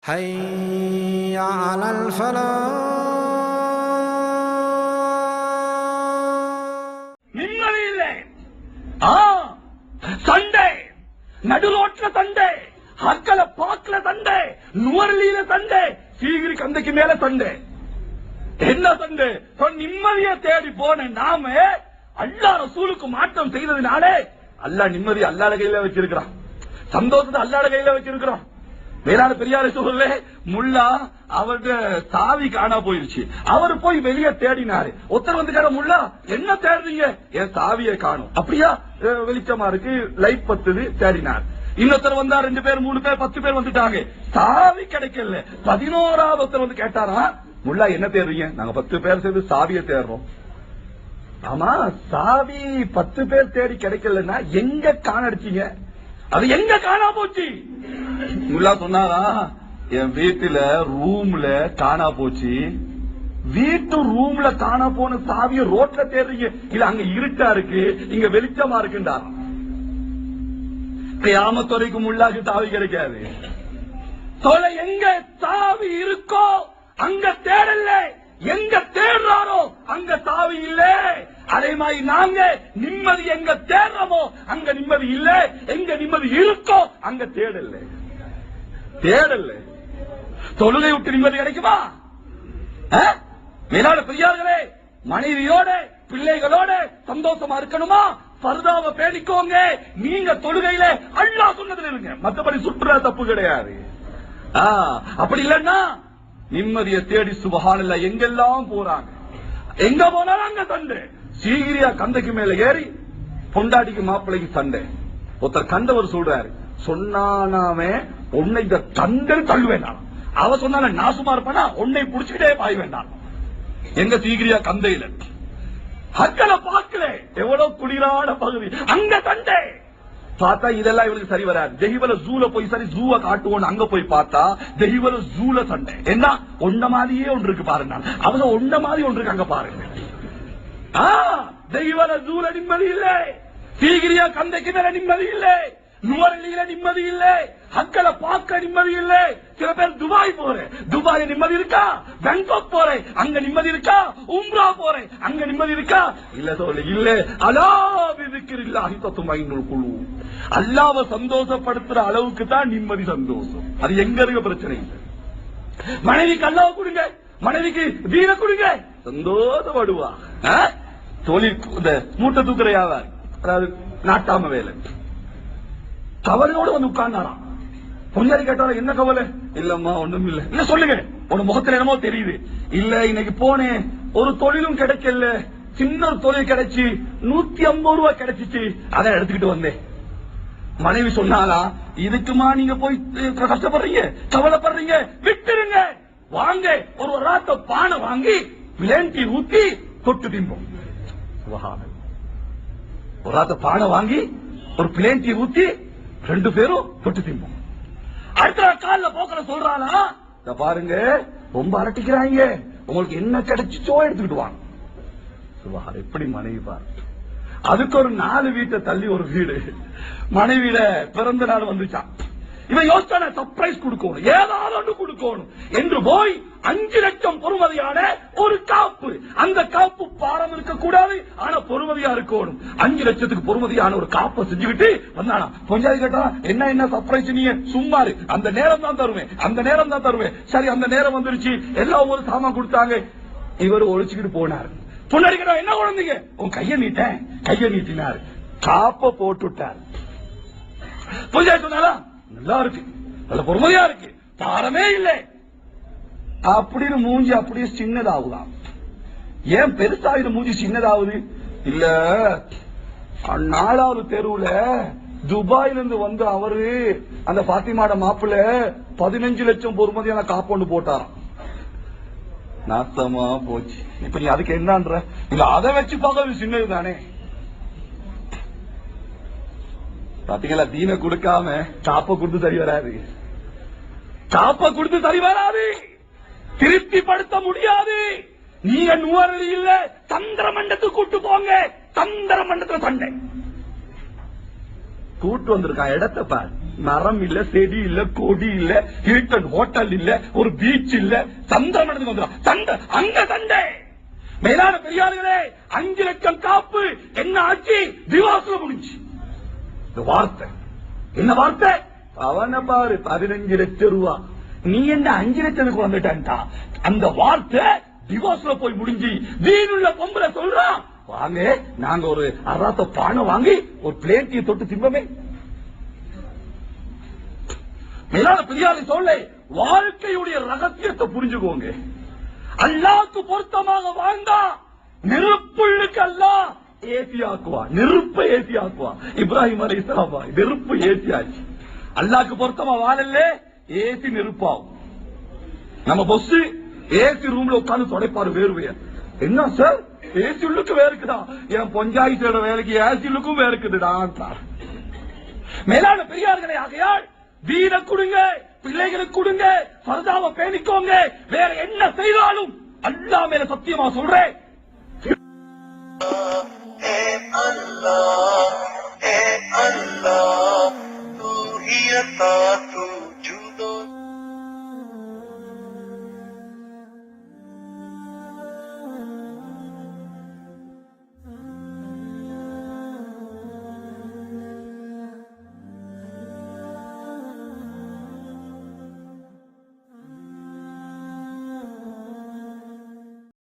حي على الفلاح. நிம்மதி இல்லை. சண்டை, நடுரோட்ல சண்டை, ஹக்கல பாக்கல சண்டை, நுவர்லியில சண்டை, சீகிரி கந்தைக்கு மேல சண்டை. என்ன சண்டை? நிம்மதியை தேடி போன நாம அல்லாஹ் ரசூலுக்கு மாற்றம் செய்ததுனாலே அல்லாஹ் நிம்மதி அல்லாஹ்வுடைய கையில வச்சிருக்கிறான், சந்தோஷத்தை அல்லாஹ்வுடைய கையில வச்சிருக்கிறோம். வேளாண் பெரியார சூழல்ல முல்லா அவருடைய சாவி காணா போயிருச்சு. அவர் போய் வெளியே தேடினாரு. ஒருத்தர் வந்துக்கார, முல்லா என்ன தேடுறீங்க? என் சாவியை காணும். அப்படியா? வெளிச்சமா இருக்கு, லைட் பத்துது, தேடினார். இன்னொருத்தர் வந்தா, 2 பேர் 3 பேர் 10 பேர் வந்துட்டாங்க, சாவி கிடைக்கல. 11வது ஒருத்தர் வந்து கேட்டாரா, முல்லா என்ன தேடுறீங்க? நாங்க 10 பேர் சேர்ந்து சாவியை தேடுறோம். ஆமா, சாவி 10 பேர் தேடி கிடைக்கலன்னா எங்க காணடிச்சீங்க? அது எங்க காணா போச்சு? முல்லா சொன்னாரா, என் வீட்டுல ரூம்ல காணா போச்சு. வீட்டு ரூம்ல காணா போன சாவிய ரோட்ல தேடுறீங்க? இல்ல அங்க இருட்டா இருக்கு, இங்க வெளிச்சமா இருக்குண்டாரா. கியாமத்துரைக்கு முல்லாக்கு சாவி கிடைக்காது. சொல்ல எங்க சாவி இருக்கோ அங்க தேடல, எங்க தேடுறாரோ அங்க சாவி இல்ல. அதே மாதிரி நாங்க நிம்மதி எங்க தேடுறோமோ அங்க நிம்மதி இல்ல, எங்க நிம்மதி இருக்கோ அங்க தேடல. தொழுகை விட்டு நிம்மதி கிடைக்குமா? மேலான பெரியார்களே, மனைவியோட பிள்ளைகளோட சந்தோஷமா இருக்கணுமா? பர்தாவை பேணிக்கோங்க. நீங்க தொழுகையில அல்லாஹ் சொன்னதுல இருங்க, மற்றபடி சுற்றுலா தப்பு கிடையாது. அப்படி இல்லன்னா நிம்மதியை தேடி சுபஹானல்லாஹ் எங்கெல்லாம் போறாங்க, எங்க போனாலும் அங்க சண்டை. சீகிரியா கந்தைக்கு மேல ஏறி பொண்டாட்டிக்கு மாப்பிள்ளைக்கு சண்டை. ஒருத்தர் கண்டவர் சொல்றாரு, சொன்னானாமே உன்னை இந்த கண்டல் தள்ளு வேண்டாம். அவ சொன்னால நான் சும்மா இருப்பேனா, உன்னை புடிச்சுக்கிட்டே பாய் வேண்டாம். எங்க சீகிரியா கந்தையில ஹக்கல பாக்கல, எவ்வளவு குளிரான பகுதி, அங்க சண்டை. பார்த்தா இதெல்லாம் இவனுக்கு சரி வராது. தெஹிவல ஜூல போய் சரி ஜூவை காட்டுவோம், அங்க போய் பார்த்தா தெஹிவல ஜூல சண்டை. என்ன ஒன்ன மாதிரியே ஒன்று இருக்கு பாருங்க, அவங்க ஒன்ன மாதிரி ஒன்று இருக்கு, அங்க பாருங்க. தெய்வல ஜூல நிம்மதி இல்லை, சீகிரியா கந்தைக்கு மேல நிம்மதி இல்லை, நுவரலியில நிம்மதி இல்லை, ஹக்கல பார்க்க நிம்மதி இல்லை. சில பேர் துபாய் போறேன், துபாய் நிம்மதி இருக்கா? பேங்காக் போறேன், அங்க நிம்மதி இருக்கா? உம்ரா போறேன், அங்க நிம்மதி இருக்கா? இல்ல சொல்ல இல்ல. அலா பிதிக்ரில்லாஹி தத்மைனுல் குலூப். அல்லாஹ்வை சந்தோஷப்படுத்துற அளவுக்கு தான் நிம்மதி, சந்தோஷம். அது எங்க இருக்க பிரச்சனை இல்லை. மனைவிக்கு அல்லாஹ் கொடுங்க, மனைவிக்கு தீன கொடுங்க, சந்தோஷப்படுவா. தொழில் இந்த மூட்டை தூக்குற வியாபாரி, அதாவது நாட்டாம வேலை, கவலையோட வந்து உட்கார்ந்தாராம். பொஞ்சாரி கேட்டாலும் என்ன கவலை? இல்லம்மா ஒண்ணும் இல்ல. இல்ல சொல்லுங்க, உன முகத்துல என்னமோ தெரியுது. இல்ல இன்னைக்கு போனேன், ஒரு தொழிலும் கிடைக்கல, சின்ன ஒரு தொழில் கிடைச்சி 150 ரூபாய் கிடைச்சிச்சு, அதை எடுத்துக்கிட்டு வந்தேன். மனைவி சொன்னாலா, இதுக்குமா நீங்க போய் கஷ்டப்படுறீங்க, கவலைப்படுறீங்க, விட்டுருங்க, வாங்க ஒரு ராத்த பானை வாங்கி பிளேன்டி ஊத்தி தொட்டு திம்போம். ஒரு ராத்த பானை வாங்கி ஒரு பிளேன்டி ஊத்தி 2 பேரும் தொட்டு திம்போம். அடுத்த கால போக்கல சொல்றானா, பாருங்க ரொம்ப அரட்டிக்கிறாங்க, உங்களுக்கு என்ன கிடைச்சிச்சோ எடுத்துக்கிட்டு வாங்க. எப்படி மனைவி பாரு. அதுக்கு ஒரு 4 வீட்டை தள்ளி ஒரு வீடு, மனைவியில பிறந்த நாள் வந்துச்சான். இவன் யோசிச்சான சர்ப்ரைஸ் கொடுக்கணும், ஏதாவது ஒன்று கொடுக்கணும் என்று போய் 5 லட்சம் பொறுமதியான ஒரு காப்பு, அந்த காப்பு பாரம் இருக்கக்கூடாது, ஆனா பொறுமதியா இருக்கணும். 5 லட்சத்துக்கு பொறுமதியான ஒரு காப்பை செஞ்சுக்கிட்டு வந்தானா. கொஞ்சம் கேட்டா என்ன சர்ப்ரைஸ், நீங்க சும்மாரு, அந்த நேரம் தான் தருவேன், அந்த நேரம் தான் தருவேன். சரி, அந்த நேரம் வந்துருச்சு, எல்லாம் ஒரு சாமான் கொடுத்தாங்க. இவர் ஒழிச்சுக்கிட்டு போனார். பொண்ணு என்ன குழந்தைங்க, உன் கைய நீட்டேன், கைய நீட்டினார், காப்ப போட்டுட்டார். கொஞ்சம் சொன்னாலா, நல்லா இருக்கு, நல்ல பொறுமையா இருக்கு, பாரமே இல்லை அப்படின்னு மூஞ்சி அப்படியே சின்னதாகுதான். ஏன் பெருசாகுது மூஞ்சி சின்னதாகுது? இல்ல, 4வது தெருவுல துபாயில இருந்து வந்து அவரு அந்த பாத்திமாட மாப்பிள்ள 15 லட்சம் பொறுமதியான காப்பொண்டு போட்டாராம். நாசமா போச்சு. இப்ப நீ அதுக்கு என்னன்ற? இல்ல அதை வச்சு பார்க்க சின்னது தானே. பாத்தீங்களா, தீன கொடுக்காம காப்ப கொடுத்து சரி வராது, காப்ப கொடுத்து சரி வராது, திருப்திப்படுத்த முடியாது. நீங்க நுவரலி இல்ல, சந்திர மண்டலத்துக்கு கூட்டு போங்க, சந்திர மண்டலத்துல சண்டை கூட்டு வந்திருக்கான். இடத்தை பாரு, மரம் இல்ல, செடி இல்ல, கொடி இல்ல, ஹில்டன் ஹோட்டல் இல்ல, ஒரு பீச் இல்ல, சந்திரன் நடந்து வந்துடும். சண்டை அங்க சண்டை. மேலான பெரியார்களே, 5 லட்சம் காப்பு என்ன ஆச்சு? டிவோர்ஸ்ல முடிஞ்சு. இந்த வார்த்தை என்ன வார்த்தை? அவனை பாரு 15 லட்சம் ரூபா, நீ என்ன 5 லட்சத்துக்கு வந்துட்டா? அந்த வார்த்தை டிவோர்ஸ்ல போய் முடிஞ்சு. தீனுள்ள பொம்பளை சொல்றான், வாங்க நாங்க ஒரு அராத்த பானை வாங்கி ஒரு பிளேட்டியை தொட்டு திம்பமே. மேலான பெரியாரை சொல்ல, வாழ்க்கையுடைய ரகசியத்தை புரிஞ்சுக்கோங்க. அல்லாஹ்வுக்கு பொருத்தமாக வாழ்ந்தா நெருப்புள்ளுக்கு அல்லாஹ் ஏசி ஆக்குவான், நெருப்பை ஏசி ஆக்குவான். இப்ராஹிம் அலைஹிஸ்ஸலாம் நெருப்பு ஏசி ஆச்சு. அல்லாஹ்வுக்கு பொருத்தமா வாழல, ஏசி நெருப்பாகும். நம்ம பொஸ் ஏசி ரூம்ல உட்கார்ந்து தொடைப்பாரு வேர்வைய. என்ன சார் ஏசி உள்ளுக்கு வேர்க்குதா? என் பஞ்சாயத்தோட வேலைக்கு ஏசி உள்ளுக்கும் வேர்க்குதுடா. மேலான பெரியார்களே, ஆகையால் வீர கொடுங்க, பிள்ளைகளுக்கு கொடுங்க, ஃபர்தாவை பேணிக்கோங்க. வேற என்ன செய்தாலும் அல்லாஹ் மேல சத்தியமா சொல்றேன், Allah, तू ही अता